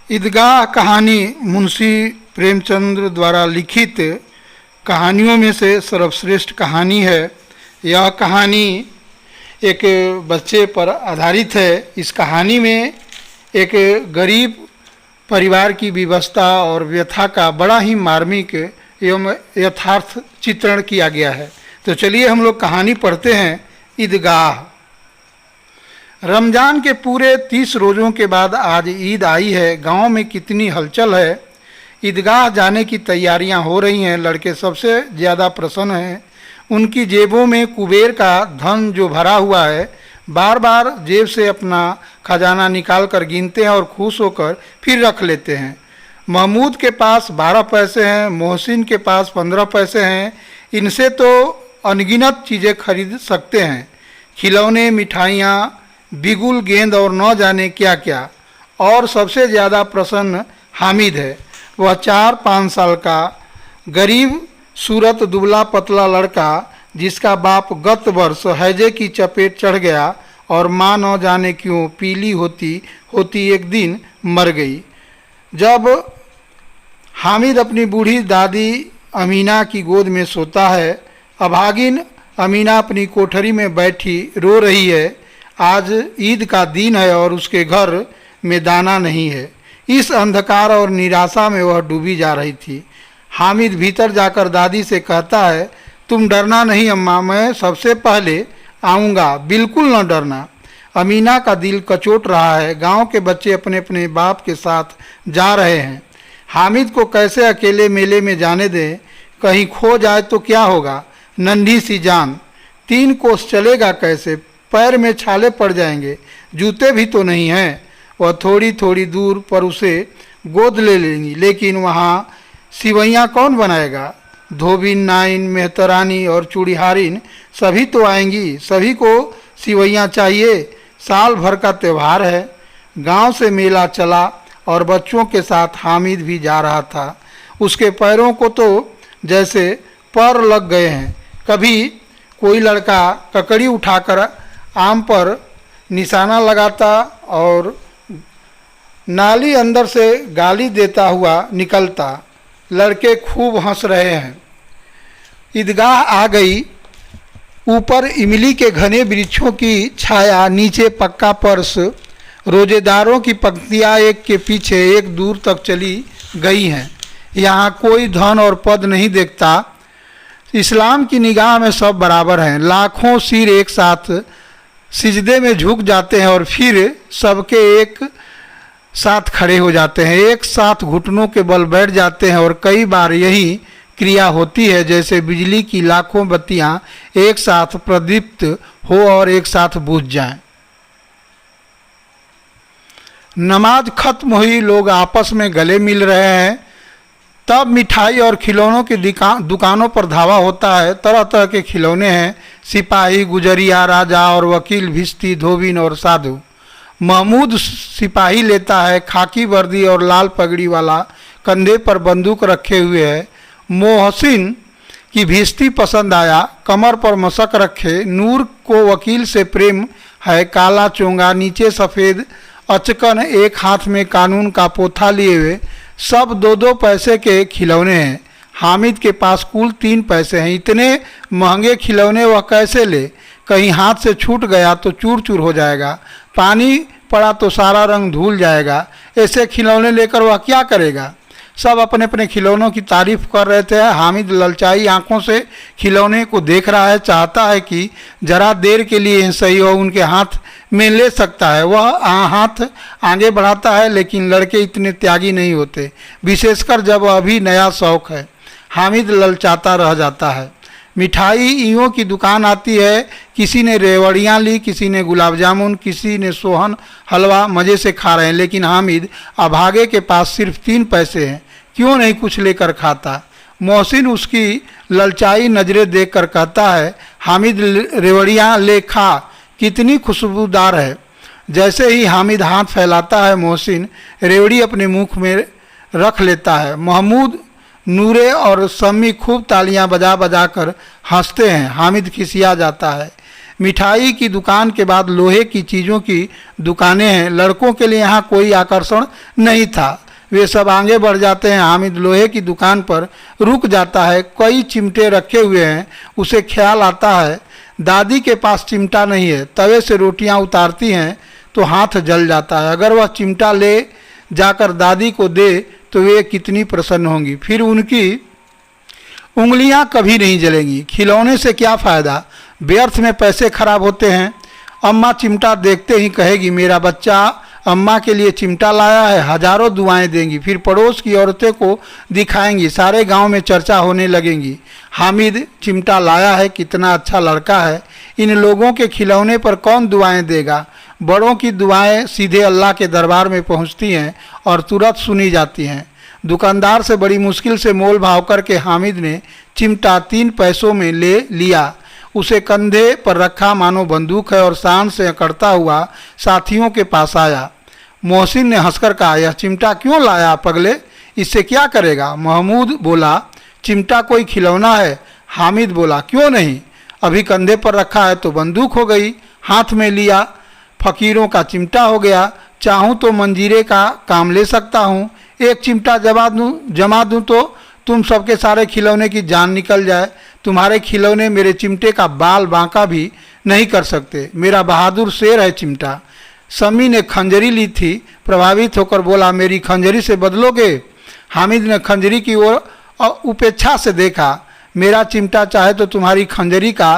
ईदगाह कहानी मुंशी प्रेमचंद द्वारा लिखित कहानियों में से सर्वश्रेष्ठ कहानी है। यह कहानी एक बच्चे पर आधारित है। इस कहानी में एक गरीब परिवार की विवशता और व्यथा का बड़ा ही मार्मिक एवं यथार्थ चित्रण किया गया है। तो चलिए हम लोग कहानी पढ़ते हैं। ईदगाह। रमज़ान के पूरे 30 रोज़ों के बाद आज ईद आई है। गांव में कितनी हलचल है। ईदगाह जाने की तैयारियां हो रही हैं। लड़के सबसे ज़्यादा प्रसन्न हैं। उनकी जेबों में कुबेर का धन जो भरा हुआ है, बार बार जेब से अपना खजाना निकाल कर गिनते हैं और खुश होकर फिर रख लेते हैं। महमूद के पास 12 पैसे हैं, मोहसिन के पास 15 पैसे हैं। इनसे तो अनगिनत चीज़ें खरीद सकते हैं, खिलौने, मिठाइयाँ, बिगुल, गेंद और न जाने क्या क्या। और सबसे ज़्यादा प्रसन्न हामिद है। वह 4-5 साल का गरीब सूरत दुबला पतला लड़का, जिसका बाप गत वर्ष हैजे की चपेट चढ़ गया और माँ न जाने क्यों पीली होती एक दिन मर गई। जब हामिद अपनी बूढ़ी दादी अमीना की गोद में सोता है, अभागिन अमीना अपनी कोठरी में बैठी रो रही है। आज ईद का दिन है और उसके घर में दाना नहीं है। इस अंधकार और निराशा में वह डूबी जा रही थी। हामिद भीतर जाकर दादी से कहता है, तुम डरना नहीं अम्मा, मैं सबसे पहले आऊँगा, बिल्कुल न डरना। अमीना का दिल कचोट रहा है। गांव के बच्चे अपने अपने बाप के साथ जा रहे हैं। हामिद को कैसे अकेले मेले में जाने दें? कहीं खो जाए तो क्या होगा? नन्ही सी जान, 3 कोस चलेगा कैसे? पैर में छाले पड़ जाएंगे, जूते भी तो नहीं हैं। वह थोड़ी थोड़ी दूर पर उसे गोद ले लेंगी, लेकिन वहाँ सिवैयाँ कौन बनाएगा? धोबिन, नाइन, मेहतरानी और चूड़ीहारिन सभी तो आएंगी। सभी को सिवैयाँ चाहिए। साल भर का त्यौहार है। गांव से मेला चला और बच्चों के साथ हामिद भी जा रहा था। उसके पैरों को तो जैसे पर लग गए हैं। कभी कोई लड़का ककड़ी उठाकर आम पर निशाना लगाता और नाली अंदर से गाली देता हुआ निकलता। लड़के खूब हंस रहे हैं। ईदगाह आ गई। ऊपर इमली के घने वृक्षों की छाया, नीचे पक्का फर्श, रोजेदारों की पंक्तियाँ एक के पीछे एक दूर तक चली गई हैं। यहाँ कोई धन और पद नहीं देखता। इस्लाम की निगाह में सब बराबर हैं। लाखों सिर एक साथ सिजदे में झुक जाते हैं और फिर सबके एक साथ खड़े हो जाते हैं। एक साथ घुटनों के बल बैठ जाते हैं और कई बार यही क्रिया होती है जैसे बिजली की लाखों बत्तियां एक साथ प्रदीप्त हो और एक साथ बुझ जाएं। नमाज खत्म हुई, लोग आपस में गले मिल रहे हैं। तब मिठाई और खिलौनों की दुकानों पर धावा होता है। तरह तरह के खिलौने हैं। सिपाही, गुजरिया, राजा और वकील, भिश्ती, धोबिन और साधु। महमूद सिपाही लेता है, खाकी वर्दी और लाल पगड़ी वाला, कंधे पर बंदूक रखे हुए है। मोहसिन की भिश्ती पसंद आया, कमर पर मशक रखे। नूर को वकील से प्रेम है, काला चोंगा, नीचे सफ़ेद अचकन, एक हाथ में कानून का पोथा लिए हुए। सब 2-2 पैसे के खिलौने हैं। हामिद के पास कुल 3 पैसे हैं। इतने महंगे खिलौने वह कैसे ले? कहीं हाथ से छूट गया तो चूर चूर हो जाएगा, पानी पड़ा तो सारा रंग धुल जाएगा। ऐसे खिलौने लेकर वह क्या करेगा? सब अपने अपने खिलौनों की तारीफ कर रहे थे। हामिद ललचाई आंखों से खिलौने को देख रहा है। चाहता है कि जरा देर के लिए सही हो उनके हाथ में ले सकता है। वह हाथ आगे बढ़ाता है, लेकिन लड़के इतने त्यागी नहीं होते, विशेषकर जब अभी नया शौक है। हामिद ललचाता रह जाता है। मिठाई ईयों की दुकान आती है। किसी ने रेवड़ियाँ ली, किसी ने गुलाब जामुन, किसी ने सोहन हलवा मज़े से खा रहे हैं। लेकिन हामिद अभागे के पास सिर्फ 3 पैसे हैं। क्यों नहीं कुछ लेकर खाता? मोहसिन उसकी ललचाई नज़रें देखकर कहता है, हामिद रेवड़ियाँ ले खा, कितनी खुशबूदार है। जैसे ही हामिद हाथ फैलाता है, मोहसिन रेवड़ी अपने मुख में रख लेता है। महमूद, नूरे और सम्मी खूब तालियां बजा बजा कर हंसते हैं। हामिद खिसिया जाता है। मिठाई की दुकान के बाद लोहे की चीज़ों की दुकानें हैं। लड़कों के लिए यहाँ कोई आकर्षण नहीं था, वे सब आगे बढ़ जाते हैं। हामिद लोहे की दुकान पर रुक जाता है। कई चिमटे रखे हुए हैं। उसे ख्याल आता है दादी के पास चिमटा नहीं है। तवे से रोटियां उतारती हैं तो हाथ जल जाता है। अगर वह चिमटा ले जाकर दादी को दे तो वे कितनी प्रसन्न होंगी, फिर उनकी उंगलियां कभी नहीं जलेंगी। खिलौने से क्या फ़ायदा, व्यर्थ में पैसे खराब होते हैं। अम्मा चिमटा देखते ही कहेगी मेरा बच्चा अम्मा के लिए चिमटा लाया है, हजारों दुआएं देंगी। फिर पड़ोस की औरतें को दिखाएंगी, सारे गांव में चर्चा होने लगेंगी। हामिद चिमटा लाया है, कितना अच्छा लड़का है। इन लोगों के खिलौने पर कौन दुआएं देगा। बड़ों की दुआएं सीधे अल्लाह के दरबार में पहुंचती हैं और तुरंत सुनी जाती हैं। दुकानदार से बड़ी मुश्किल से मोल भाव करके हामिद ने चिमटा 3 पैसों में ले लिया। उसे कंधे पर रखा मानो बंदूक है और शान से अकड़ता हुआ साथियों के पास आया। मोहसिन ने हंसकर कहा यह चिमटा क्यों लाया पगले, इससे क्या करेगा। महमूद बोला चिमटा कोई खिलौना है। हामिद बोला क्यों नहीं, अभी कंधे पर रखा है तो बंदूक हो गई। हाथ में लिया, फकीरों का चिमटा हो गया। चाहूँ तो मंजीरे का काम ले सकता हूँ। एक चिमटा जमा दूँ तो तुम सबके सारे खिलौने की जान निकल जाए। तुम्हारे खिलौने मेरे चिमटे का बाल बांका भी नहीं कर सकते। मेरा बहादुर शेर है चिमटा। समी ने खंजरी ली थी, प्रभावित होकर बोला मेरी खंजरी से बदलोगे। हामिद ने खंजरी की ओर उपेक्षा से देखा। मेरा चिमटा चाहे तो तुम्हारी खंजरी का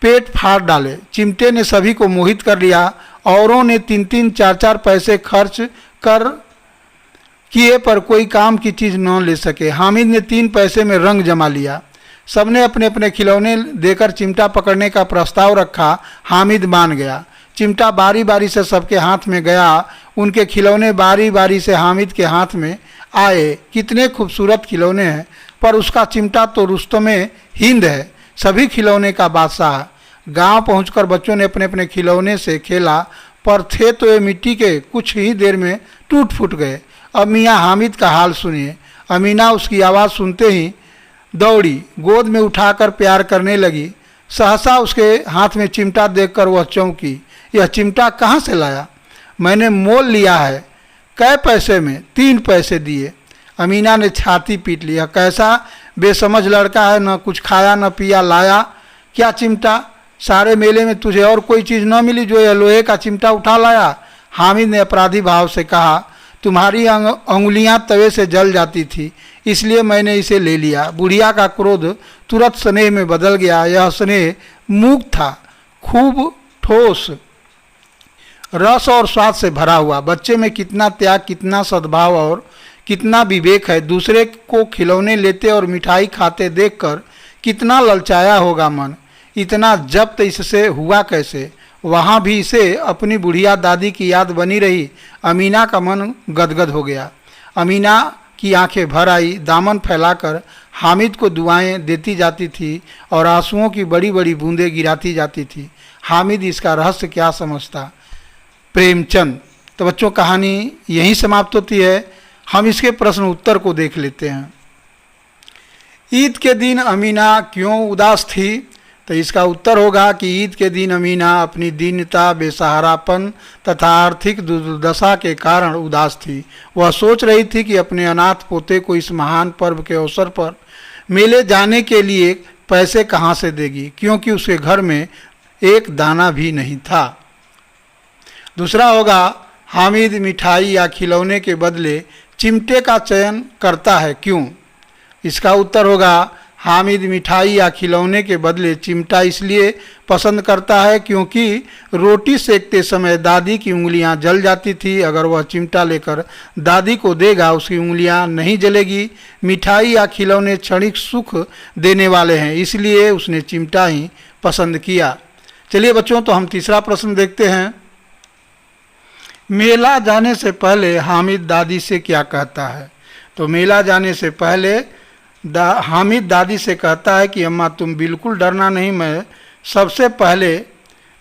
पेट फाड़ डाले। चिमटे ने सभी को मोहित कर लिया। औरों ने 3-3, 4-4 पैसे खर्च कर किए पर कोई काम की चीज़ न ले सके। हामिद ने 3 पैसे में रंग जमा लिया। सबने अपने अपने खिलौने देकर चिमटा पकड़ने का प्रस्ताव रखा। हामिद मान गया। चिमटा बारी बारी से सबके हाथ में गया। उनके खिलौने बारी बारी से हामिद के हाथ में आए। कितने खूबसूरत खिलौने हैं, पर उसका चिमटा तो रुस्तमे हिंद है, सभी खिलौने का बादशाह। गांव पहुंचकर बच्चों ने अपने अपने खिलौने से खेला, पर थे तो ये मिट्टी के, कुछ ही देर में टूट फूट गए। अब मियाँ हामिद का हाल सुनिए। अमीना उसकी आवाज़ सुनते ही दौड़ी, गोद में उठाकर प्यार करने लगी। सहसा उसके हाथ में चिमटा देखकर वह चौंकी। यह चिमटा कहाँ से लाया? मैंने मोल लिया है। कै पैसे में? 3 पैसे दिए। अमीना ने छाती पीट लिया। कैसा बेसमझ लड़का है, न कुछ खाया न पिया, लाया क्या चिमटा? सारे मेले में तुझे और कोई चीज़ न मिली जो यह लोहे का चिमटा उठा लाया? हामिद ने अपराधी भाव से कहा तुम्हारी अंगुलियां तवे से जल जाती थी, इसलिए मैंने इसे ले लिया। बुढ़िया का क्रोध तुरंत स्नेह में बदल गया। यह स्नेह मूक था, खूब ठोस, रस और स्वाद से भरा हुआ। बच्चे में कितना त्याग, कितना सद्भाव और कितना विवेक है। दूसरे को खिलौने लेते और मिठाई खाते देखकर कितना ललचाया होगा मन। इतना जब्त इससे हुआ कैसे? वहाँ भी इसे अपनी बुढ़िया दादी की याद बनी रही। अमीना का मन गदगद हो गया। अमीना की आंखें भर आई, दामन फैलाकर हामिद को दुआएं देती जाती थी और आंसुओं की बड़ी बड़ी बूंदें गिराती जाती थी। हामिद इसका रहस्य क्या समझता? प्रेमचंद। तो बच्चों कहानी यहीं समाप्त होती है। हम इसके प्रश्न उत्तर को देख लेते हैं। ईद के दिन अमीना क्यों उदास थी? तो इसका उत्तर होगा कि ईद के दिन अमीना अपनी दीनता, बेसहारापन तथा आर्थिक दुर्दशा के कारण उदास थी। वह सोच रही थी कि अपने अनाथ पोते को इस महान पर्व के अवसर पर मेले जाने के लिए पैसे कहाँ से देगी, क्योंकि उसके घर में एक दाना भी नहीं था। दूसरा होगा हामिद मिठाई या खिलौने के बदले चिमटे का चयन करता है, क्यों? इसका उत्तर होगा हामिद मिठाई या खिलौने के बदले चिमटा इसलिए पसंद करता है क्योंकि रोटी सेकते समय दादी की उंगलियां जल जाती थी। अगर वह चिमटा लेकर दादी को देगा उसकी उंगलियां नहीं जलेगी। मिठाई या खिलौने क्षणिक सुख देने वाले हैं, इसलिए उसने चिमटा ही पसंद किया। चलिए बच्चों, तो हम तीसरा प्रश्न देखते हैं। मेला जाने से पहले हामिद दादी से क्या कहता है? तो मेला जाने से पहले हामिद दादी से कहता है कि अम्मा तुम बिल्कुल डरना नहीं, मैं सबसे पहले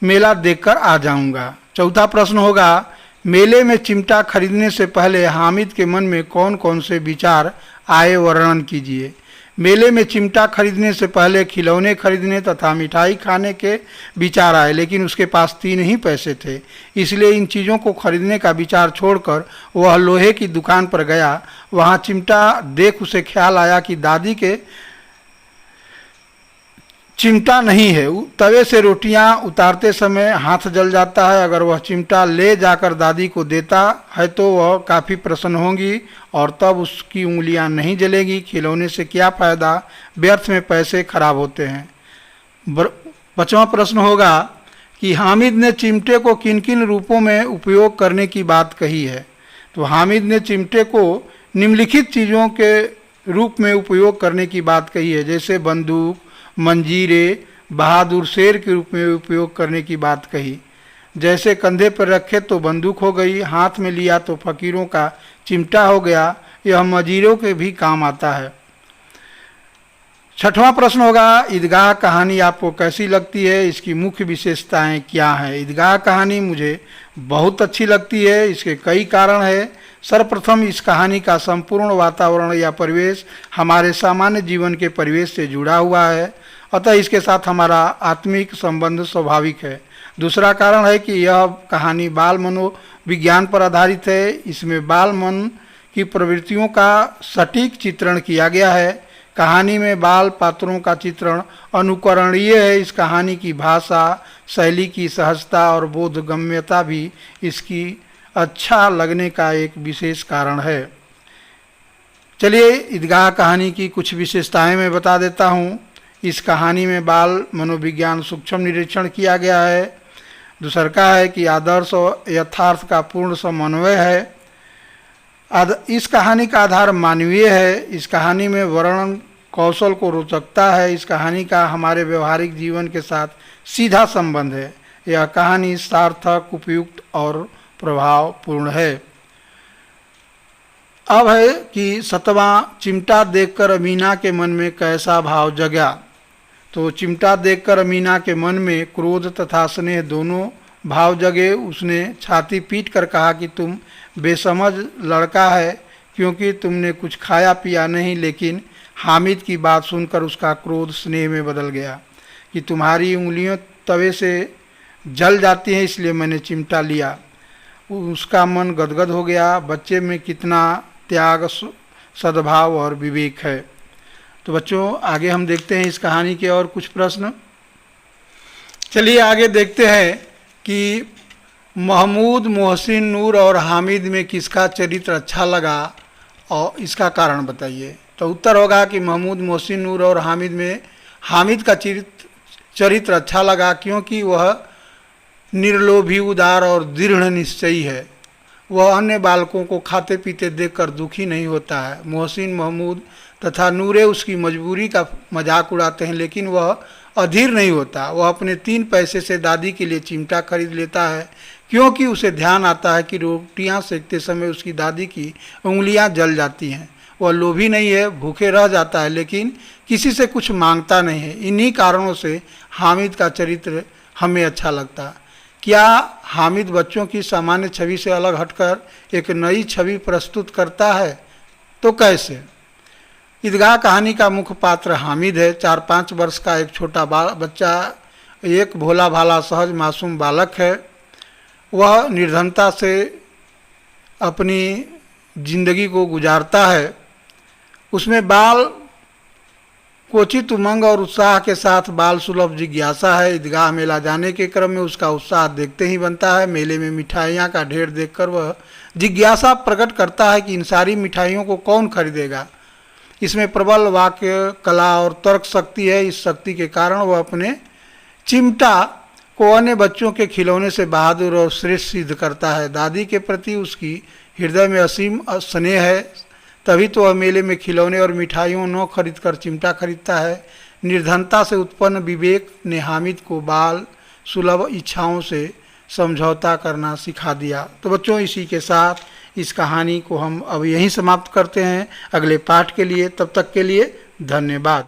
मेला देखकर आ जाऊंगा। चौथा प्रश्न होगा मेले में चिमटा खरीदने से पहले हामिद के मन में कौन कौन से विचार आए, वर्णन कीजिए। मेले में चिमटा खरीदने से पहले खिलौने खरीदने तथा मिठाई खाने के विचार आए, लेकिन उसके पास 3 ही पैसे थे। इसलिए इन चीज़ों को खरीदने का विचार छोड़कर वह लोहे की दुकान पर गया। वहाँ चिमटा देख उसे ख्याल आया कि दादी के चिमटा नहीं है। तवे से रोटियां उतारते समय हाथ जल जाता है। अगर वह चिमटा ले जाकर दादी को देता है तो वह काफ़ी प्रसन्न होंगी और तब उसकी उंगलियां नहीं जलेगी। खिलौने से क्या फ़ायदा, व्यर्थ में पैसे खराब होते हैं। 5वां प्रश्न होगा कि हामिद ने चिमटे को किन किन रूपों में उपयोग करने की बात कही है। तो हामिद ने चिमटे को निम्नलिखित चीज़ों के रूप में उपयोग करने की बात कही है, जैसे बंदूक, मंजीरे, बहादुर शेर के रूप में उपयोग करने की बात कही। जैसे कंधे पर रखे तो बंदूक हो गई, हाथ में लिया तो फकीरों का चिमटा हो गया। यह मंजीरों के भी काम आता है। 6वां प्रश्न होगा, ईदगाह कहानी आपको कैसी लगती है, इसकी मुख्य विशेषताएं क्या हैं। ईदगाह कहानी मुझे बहुत अच्छी लगती है। इसके कई कारण हैं। सर्वप्रथम इस कहानी का संपूर्ण वातावरण या परिवेश हमारे सामान्य जीवन के परिवेश से जुड़ा हुआ है, अतः इसके साथ हमारा आत्मिक संबंध स्वाभाविक है। दूसरा कारण है कि यह कहानी बाल मनोविज्ञान पर आधारित है। इसमें बाल मन की प्रवृत्तियों का सटीक चित्रण किया गया है। कहानी में बाल पात्रों का चित्रण अनुकरणीय है। इस कहानी की भाषा शैली की सहजता और बोधगम्यता भी इसकी अच्छा लगने का एक विशेष कारण है। चलिए ईदगाह कहानी की कुछ विशेषताएं मैं बता देता हूँ। इस कहानी में बाल मनोविज्ञान सूक्ष्म निरीक्षण किया गया है। दूसरा है कि आदर्श और यथार्थ का पूर्ण समन्वय है। इस कहानी का आधार मानवीय है। इस कहानी में वर्णन कौशल को रोचकता है। इस कहानी का हमारे व्यवहारिक जीवन के साथ सीधा संबंध है। यह कहानी सार्थक, उपयुक्त और प्रभावपूर्ण है। अब है कि 7वां, चिमटा देखकर अमीना के मन में कैसा भाव जगा। तो चिमटा देखकर अमीना के मन में क्रोध तथा स्नेह दोनों भाव जगे। उसने छाती पीट कर कहा कि तुम बेसमझ लड़का है क्योंकि तुमने कुछ खाया पिया नहीं। लेकिन हामिद की बात सुनकर उसका क्रोध स्नेह में बदल गया कि तुम्हारी उंगलियां तवे से जल जाती हैं, इसलिए मैंने चिमटा लिया। उसका मन गदगद हो गया। बच्चे में कितना त्याग, सद्भाव और विवेक है। तो बच्चों आगे हम देखते हैं इस कहानी के और कुछ प्रश्न। चलिए आगे देखते हैं कि महमूद, मोहसिन, नूर और हामिद में किसका चरित्र अच्छा लगा और इसका कारण बताइए। तो उत्तर होगा कि महमूद, मोहसिन, नूर और हामिद में हामिद का चरित्र अच्छा लगा क्योंकि वह निर्लोभी, उदार और दृढ़ निश्चयी है। वह अन्य बालकों को खाते पीते देखकर दुखी नहीं होता है। मोहसिन, महमूद तथा नूरे उसकी मजबूरी का मजाक उड़ाते हैं, लेकिन वह अधीर नहीं होता। वह अपने 3 पैसे से दादी के लिए चिमटा खरीद लेता है क्योंकि उसे ध्यान आता है कि रोटियां सेकते समय उसकी दादी की उंगलियां जल जाती हैं। वह लोभी नहीं है, भूखे रह जाता है, लेकिन किसी से कुछ मांगता नहीं है। इन्हीं कारणों से हामिद का चरित्र हमें अच्छा लगता है। क्या हामिद बच्चों की सामान्य छवि से अलग हटकर एक नई छवि प्रस्तुत करता है? तो कैसे? ईदगाह कहानी का मुख्य पात्र हामिद है। 4-5 वर्ष का एक छोटा बच्चा, एक भोला भाला सहज मासूम बालक है। वह निर्धनता से अपनी जिंदगी को गुजारता है। उसमें बाल कोचित उमंग और उत्साह के साथ बाल सुलभ जिज्ञासा है। ईदगाह मेला जाने के क्रम में उसका उत्साह देखते ही बनता है। मेले में मिठाइयाँ का ढेर देखकर वह जिज्ञासा प्रकट करता है कि इन सारी मिठाइयों को कौन खरीदेगा। इसमें प्रबल वाक्य कला और तर्क शक्ति है। इस शक्ति के कारण वह अपने चिमटा को अन्य बच्चों के खिलौने से बहादुर और श्रेष्ठ सिद्ध करता है। दादी के प्रति उसकी हृदय में असीम स्नेह है, तभी तो वह मेले में खिलौने और मिठाइयों न खरीद कर चिमटा खरीदता है। निर्धनता से उत्पन्न विवेक ने हामिद को बाल सुलभ इच्छाओं से समझौता करना सिखा दिया। तो बच्चों इसी के साथ इस कहानी को हम अब यहीं समाप्त करते हैं। अगले पाठ के लिए, तब तक के लिए धन्यवाद।